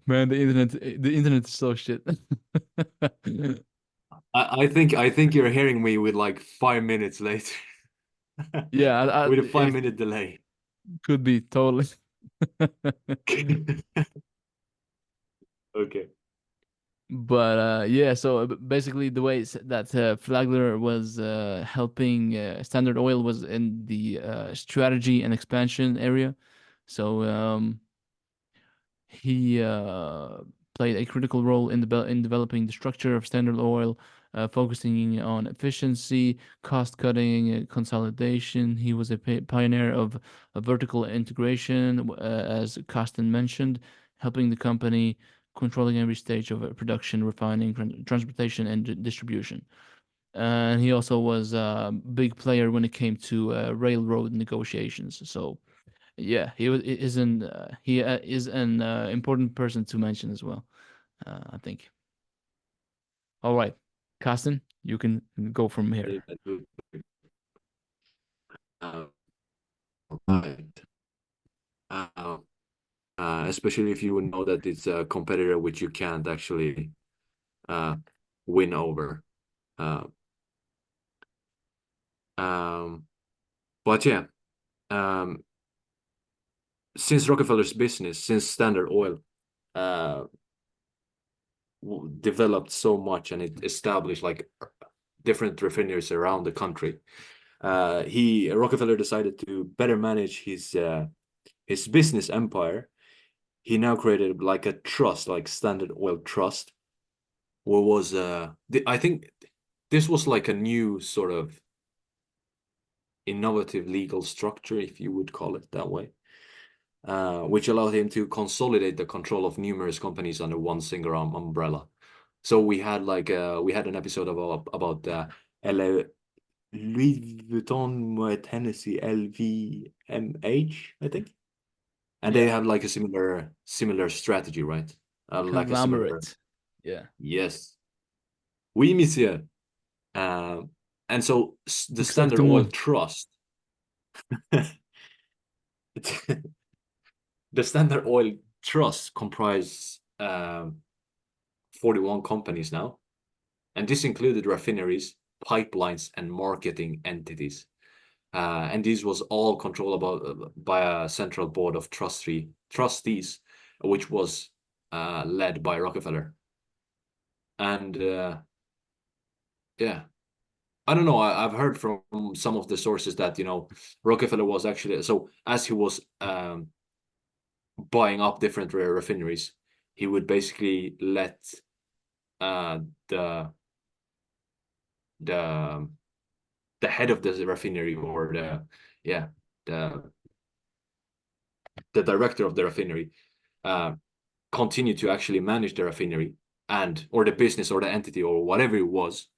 Man, the internet is so shit. I think you're hearing me with like 5 minutes later, Yeah, with a five it minute delay. could be totally. Okay. But yeah, so basically the way that Flagler was helping Standard Oil was in the strategy and expansion area. So he played a critical role in in developing the structure of Standard Oil, focusing on efficiency, cost cutting, consolidation. He was a pioneer of vertical integration, as Costin mentioned, helping the company controlling every stage of production, refining, transportation, and distribution. And he also was a big player when it came to railroad negotiations. So yeah, he is an important person to mention as well. I think. All right, Carsten, you can go from here. Right. Uh, especially if you know that it's a competitor which you can't actually uh, win over. Uh, um, but yeah, um, since Rockefeller's business, since Standard Oil uh, developed so much and it established like different refineries around the country, he Rockefeller decided to better manage his business empire. He now created like a trust, like Standard Oil Trust, what was I think this was like a new sort of innovative legal structure, if you would call it that way, which allowed him to consolidate the control of numerous companies under one single umbrella. So we had an episode about Louis Vuitton Moet Hennessy LVMH, I think, and they Yeah, have like a similar strategy, right? Like a similar, conglomerate. Yeah, yes, oui, monsieur. Uh, and so the Standard Oil exactement. Trust, the Standard Oil Trust comprise 41 companies now, and this included refineries, pipelines, and marketing entities. And this was all controllable by a central board of trustees, which was led by Rockefeller. And yeah, I don't know. I've heard from some of the sources that Rockefeller was actually, so as he was buying up different refineries, he would basically let uh, the the the head of the refinery, or yeah the the director of the refinery, uh, continue to actually manage the refinery and or the business or the entity or whatever it was,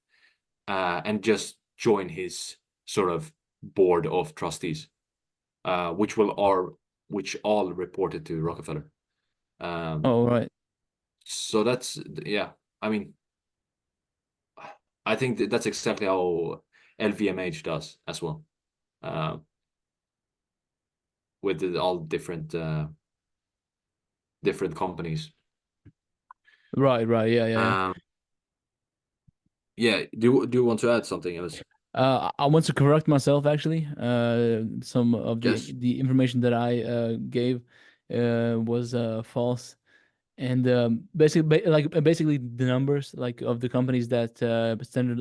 and just join his sort of board of trustees, which all reported to Rockefeller. Um, Oh, right. so that's, yeah. I mean, I think that's exactly how LVMH does as well, uh, with all different companies. Right, right. Yeah, yeah, yeah. Um, yeah. Do you want to add something else? I want to correct myself actually. Some of Yes. the information that I gave was false. And basically the numbers like of the companies that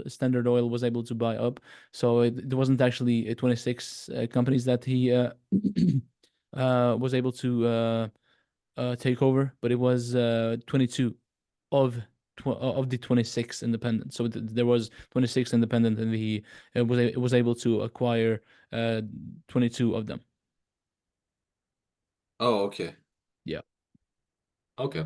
Standard Oil was able to buy up. So it wasn't actually 26 companies that he was able to take over, but it was 22 of of the 26 independent. So there was 26 independent, and he was able to acquire 22 of them. Oh, okay. Yeah. Okay.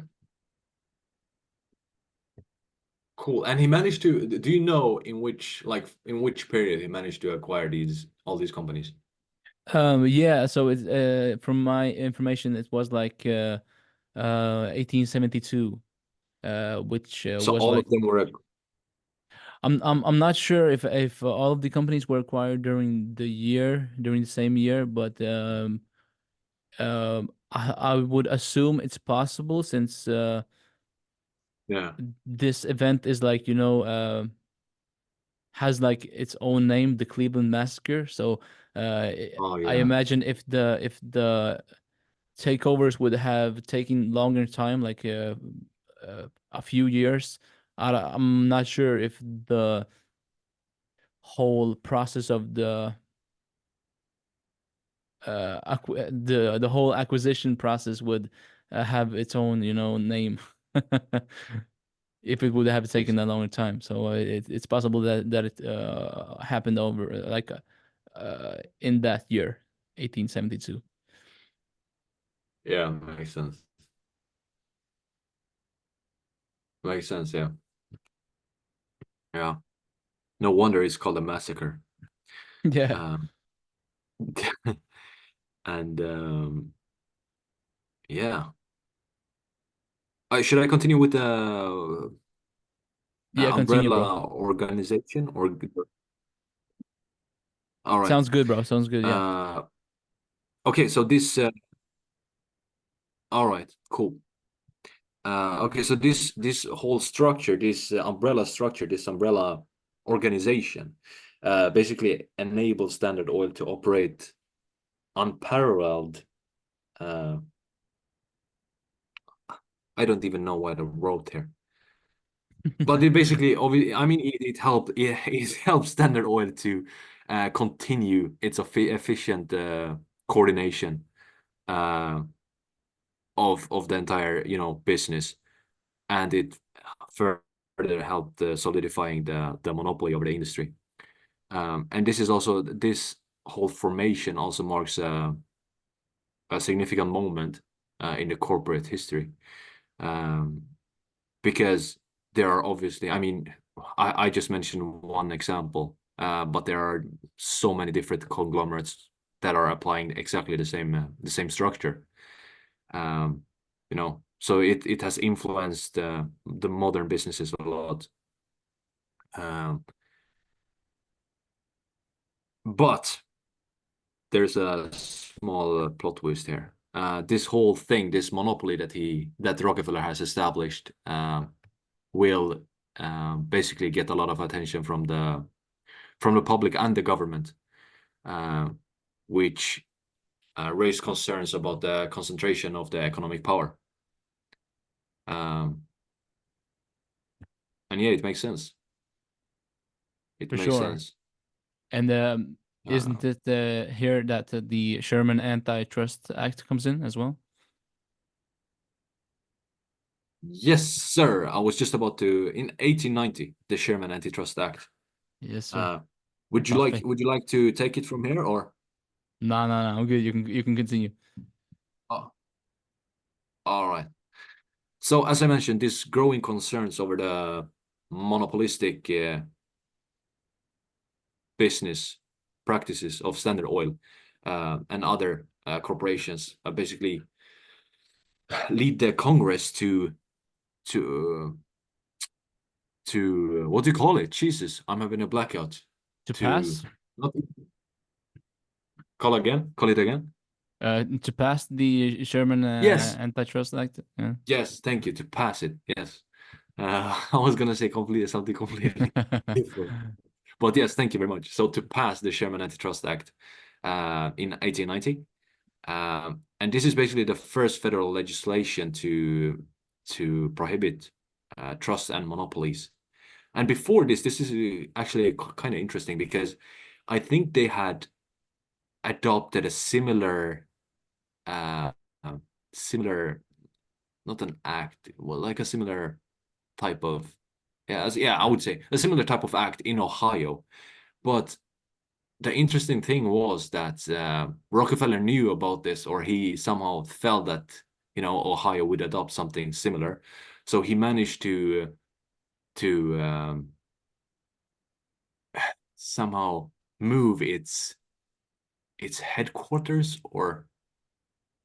Cool. And he managed to, do you know in which period he managed to acquire all these companies? Yeah, so it's from my information it was like 1872 which So was all like of them were, I'm not sure if all of the companies were acquired during the same year, but I would assume it's possible since yeah. this event is like has like its own name, the Cleveland Massacre. So Oh, I yeah. imagine if the takeovers would have taken longer time, like a few years, I'm not sure if the whole process of the whole acquisition process would have its own, name. If it would have Makes taken a longer time. So it's possible that it happened over in that year, 1872. Yeah, makes sense. Makes sense, yeah. Yeah. No wonder it's called a massacre. Yeah. Um, and yeah. Should I continue with the Yeah, continue, bro. umbrella organization or all right. Sounds good, bro. Sounds good. Yeah. Uh, okay, so this All right, cool. Okay, so this whole structure, this umbrella structure, this umbrella organization, basically enables Standard Oil to operate unparalleled. Uh, I don't even know what I wrote here, but it basically, I mean, it helped. It helped Standard Oil to continue its efficient coordination uh, of the entire business, and it further helped solidifying the monopoly over the industry. And this whole formation also marks a significant moment in the corporate history, um, because there are obviously, I mean, I just mentioned one example, but there are so many different conglomerates that are applying exactly the same structure. Um, so it has influenced the modern businesses a lot. Um, but there's a small plot twist here. This whole thing, this monopoly that Rockefeller has established, will basically get a lot of attention from the public and the government, uh, which raise concerns about the concentration of the economic power. Um, and yeah, it makes sense. It For makes sure. sense. And Uh, isn't it here that the Sherman Antitrust Act comes in as well? yes, sir. I was just about to, in 1890, the Sherman Antitrust Act. Yes, sir. Uh, would you like Parfait. would you like to take it from here or? No, no, no. I'm good. You can continue. Oh, all right. So as I mentioned, this growing concerns over the monopolistic business practices of Standard Oil and other corporations basically lead the Congress to what do you call it? Jesus, I'm having a blackout. To To pass, not call it again. to pass the Sherman Yes, Antitrust Act. Yeah. yes, thank you. To pass it. Yes. I was gonna say something completely different. But yes, thank you very much. So to pass the Sherman Antitrust Act in 1890, and this is basically the first federal legislation to prohibit trusts and monopolies. And before this is actually kind of interesting because I think they had adopted a uh, um, similar, not an act, well, like a similar type of, yeah, I would say a similar type of act in Ohio. But the interesting thing was that Rockefeller knew about this, or he somehow felt that Ohio would adopt something similar. So he managed to somehow move its headquarters, or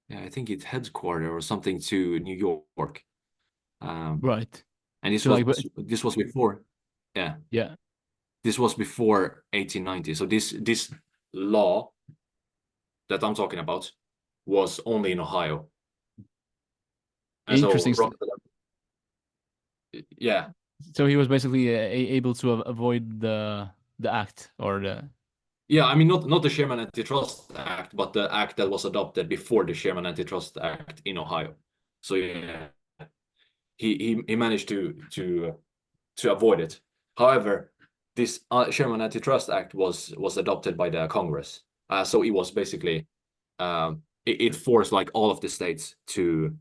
yeah, I think its headquarters or something to New York. Um, Right. and So like, this was before, yeah, yeah, this was before 1890. So this law that I'm talking about was only in Ohio. And so interesting. Rockefeller, yeah, So he was basically able to avoid the act or the. yeah. I mean, not the Sherman Antitrust Act, but the act that was adopted before the Sherman Antitrust Act in Ohio. So yeah, he managed to avoid it. However, this Sherman Antitrust Act was adopted by the Congress. So it was basically it forced like all of the states to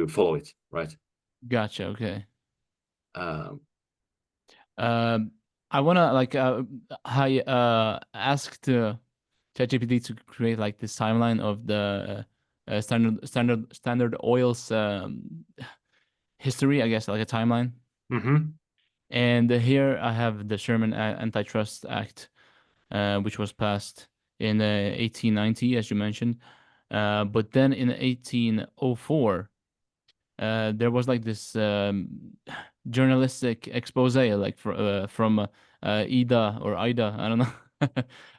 follow it, right? Gotcha. Okay. Um, Um, I wanna like I asked ChatGPT to create like this timeline of the Standard Oil's history, I guess, like a timeline. mhm. And here I have the Sherman Antitrust Act, which was passed in 1890, as you mentioned. But then in 1804, there was like this journalistic expose, like from Ida or Ida, I don't know.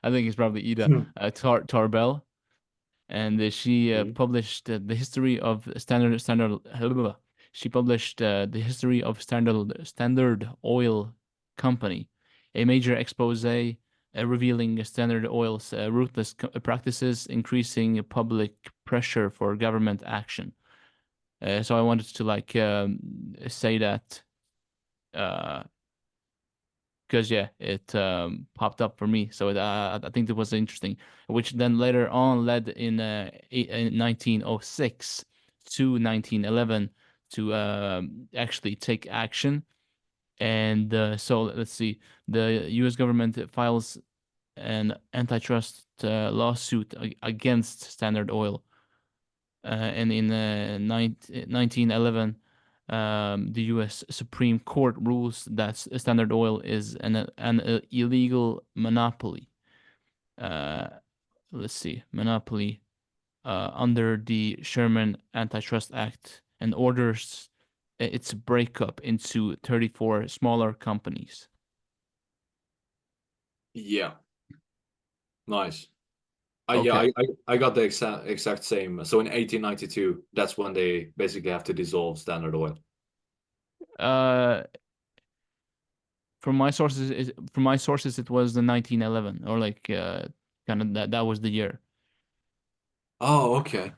I think it's probably Ida Hmm. Tarbell, and she Mhm. published the history of Standard. She published the history of Standard Oil Company, a major expose revealing Standard Oil's ruthless practices, increasing public pressure for government action. So I wanted to like say that uh, because yeah, it popped up for me. So I think it was interesting, which then later on led in 1906 to 1911 to actually take action. And so let's see, the U.S. government files an antitrust lawsuit against Standard Oil. And in 1911, the U.S. Supreme Court rules that Standard Oil is an illegal monopoly. Uh, let's see, monopoly under the Sherman Antitrust Act, and orders its breakup into 34 smaller companies. Yeah, nice. Yeah, Okay. I got the exact same. So in 1892, that's when they basically have to dissolve Standard Oil. Uh, from my sources, it was the 1911, or like kind of that was the year. Oh, okay.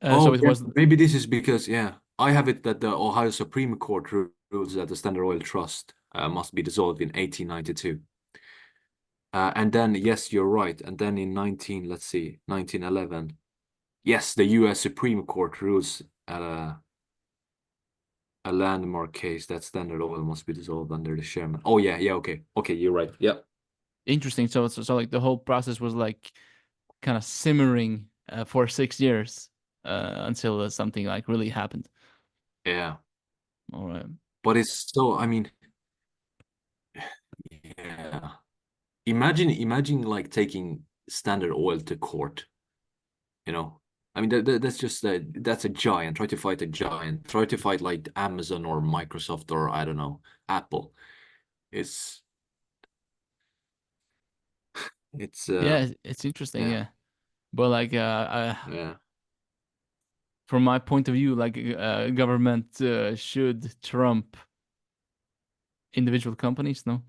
So Oh, it yeah. was. Maybe this is because, yeah, I have it that the Ohio Supreme Court rules that the Standard Oil Trust must be dissolved in 1892. And then, yes, you're right. And then in let's see, 1911, yes, the U.S. Supreme Court rules a landmark case that Standard Oil must be dissolved under the chairman. Oh, yeah, yeah, okay. Okay, you're right. Yeah. Interesting. So like the whole process was like kind of simmering for 6 years until something like really happened. Yeah. All right. But it's so, I mean, yeah. Imagine like taking Standard Oil to court, you know? I mean, that's just that's a giant. Try to fight a giant. Try to fight like Amazon or Microsoft or I don't know, Apple. It's it's Yeah, it's interesting. yeah, Yeah, but like yeah. from my point of view, like government should trump individual companies. No,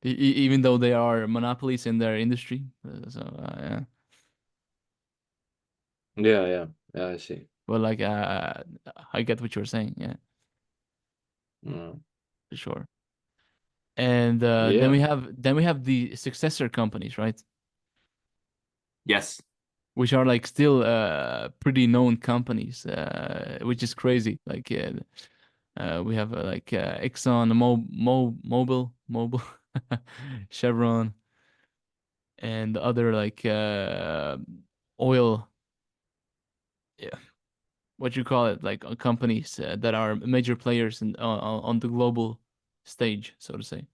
even though they are monopolies in their industry. So yeah, Yeah, yeah. Yeah, I see. but like I get what you're saying. Yeah, Mm. for sure. And Yeah. then we have the successor companies, right? Yes. Which are like still pretty known companies, which is crazy. Like we have like Exxon, Mobil, Chevron, and other like oil, yeah, what you call it, like companies that are major players on the global stage, so to say.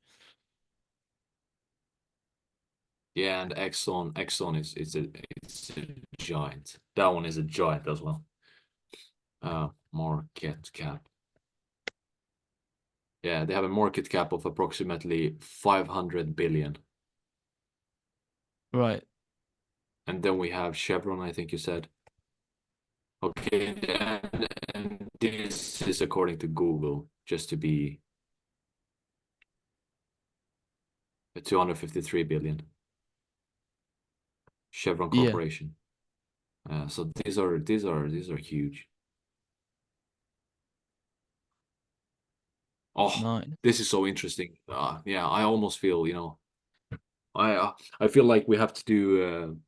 Yeah, and Exxon is it's a giant. That one is a giant as well. Market cap. Yeah, they have a market cap of approximately 500 billion. Right. And then we have Chevron, I think you said. Okay, and this is according to Google, just to be 253 billion. Chevron Yeah. Corporation. So these are huge. Oh, Nice. this is so interesting. Yeah, I almost feel, I feel like we have to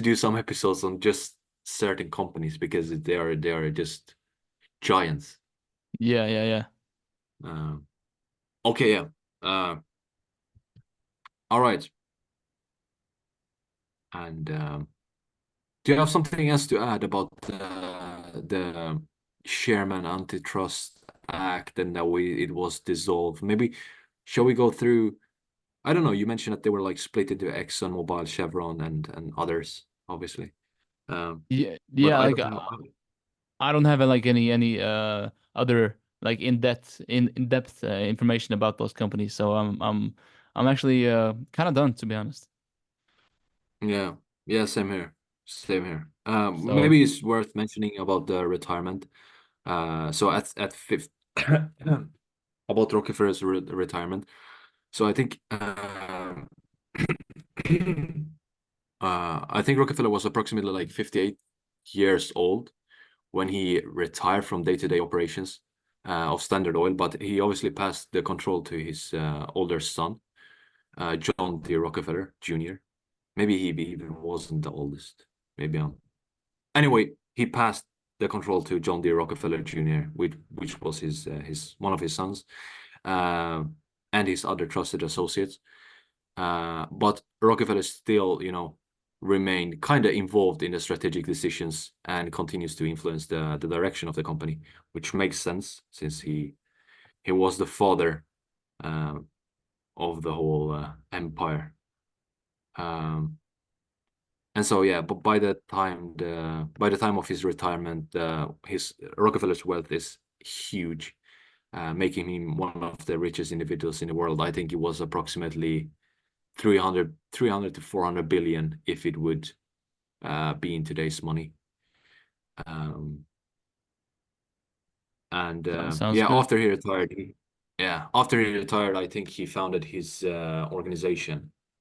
do some episodes on just certain companies because they are just giants. Yeah, yeah, yeah. Um, okay, yeah. Uh, all right. And do you have something else to add about the Sherman Antitrust Act and that it was dissolved? Maybe shall we go through? I don't know. You mentioned that they were like split into ExxonMobil, Chevron, and others, obviously. Yeah, But yeah, I like don't know. I don't have like any other like in depth information about those companies, so I'm actually kind of done, to be honest. Yeah, yeah, same here. Same here. So Maybe it's worth mentioning about the retirement. So at fifth about Rockefeller's retirement. So I think I think Rockefeller was approximately like 58 years old when he retired from day-to-day operations of Standard Oil, but he obviously passed the control to his older son, John D. Rockefeller Jr. Maybe he even wasn't the oldest. Maybe I'm. Anyway, he passed the control to John D. Rockefeller Jr., which was his one of his sons, uh, and his other trusted associates. But Rockefeller still, remained kind of involved in the strategic decisions and continues to influence the direction of the company, which makes sense since he was the father uh, of the whole empire. Um, and so yeah, but by the time of his retirement, his Rockefeller's wealth is huge, making him one of the richest individuals in the world. I think it was approximately 300 to 400 billion if it would be in today's money. Um, and sounds yeah, good. after he retired, I think he founded his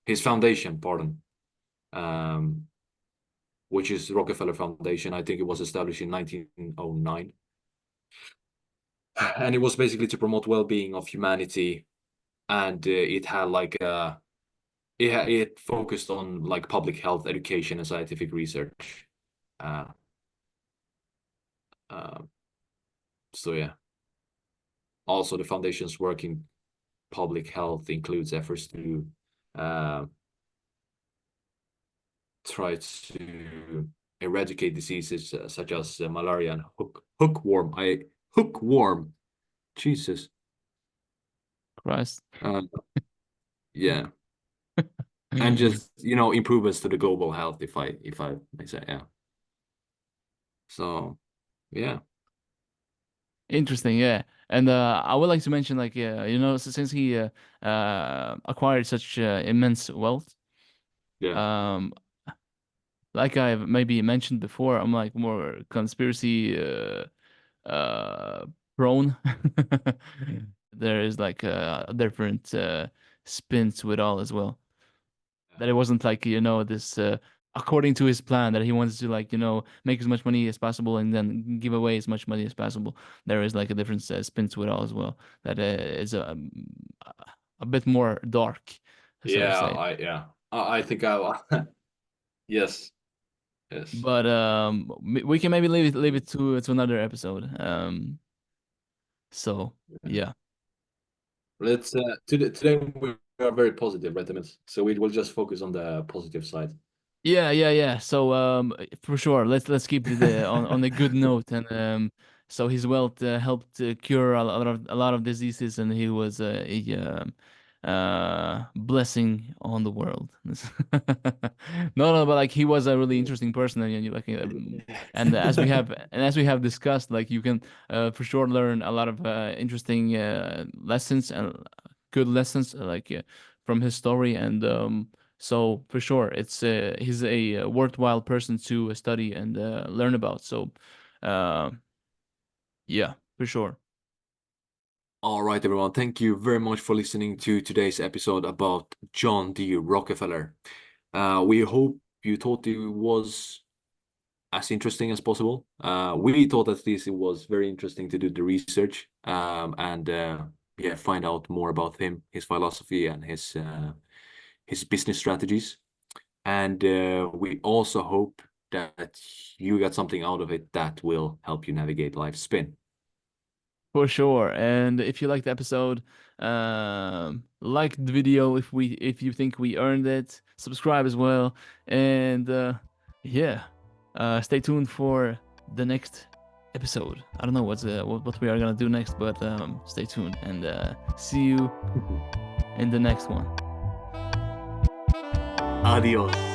his foundation, pardon, um, which is Rockefeller Foundation. I think it was established in 1909, and it was basically to promote well-being of humanity, and it had like it focused on like public health, education, and scientific research. Uh, uh, so yeah. Also, the foundation's work in public health includes efforts to uh, try to eradicate diseases such as malaria and hookworm. Hookworm. Jesus. Christ. Uh, yeah, and just improvements to the global health, if I may say, yeah. So yeah, Interesting, yeah. And I would like to mention, like, yeah, since he acquired such immense wealth, yeah, um, like I've maybe mentioned before, I'm like more conspiracy uh prone. There is like different spins with all as well. That it wasn't like this according to his plan that he wanted to like make as much money as possible and then give away as much money as possible. There is like a different spin to it all as well that is a bit more dark, so to yeah, say. I think I yes, yes. But we can maybe leave it to another episode. So yeah. Let's today we are very positive, right, Demis? So we will just focus on the positive side. Yeah, yeah, yeah. So for sure, let's keep it on a good note. And so his wealth helped cure a lot of diseases, and he was a blessing on the world. No, but like he was a really interesting person, and and as we have discussed, like you can for sure learn a lot of interesting lessons and good lessons from his story and. So for sure, he's a worthwhile person to study and learn about. So, uh, yeah, for sure. All right, everyone. Thank you very much for listening to today's episode about John D. Rockefeller. We hope you thought it was as interesting as possible. We thought at least it was very interesting to do the research and yeah, find out more about him, his philosophy, and his business strategies. And we also hope that you got something out of it that will help you navigate life's spin. For sure. And if you liked the episode, like the video if you think we earned it, subscribe as well. And yeah, stay tuned for the next episode. I don't know what we are gonna do next, but stay tuned and see you in the next one. Adios.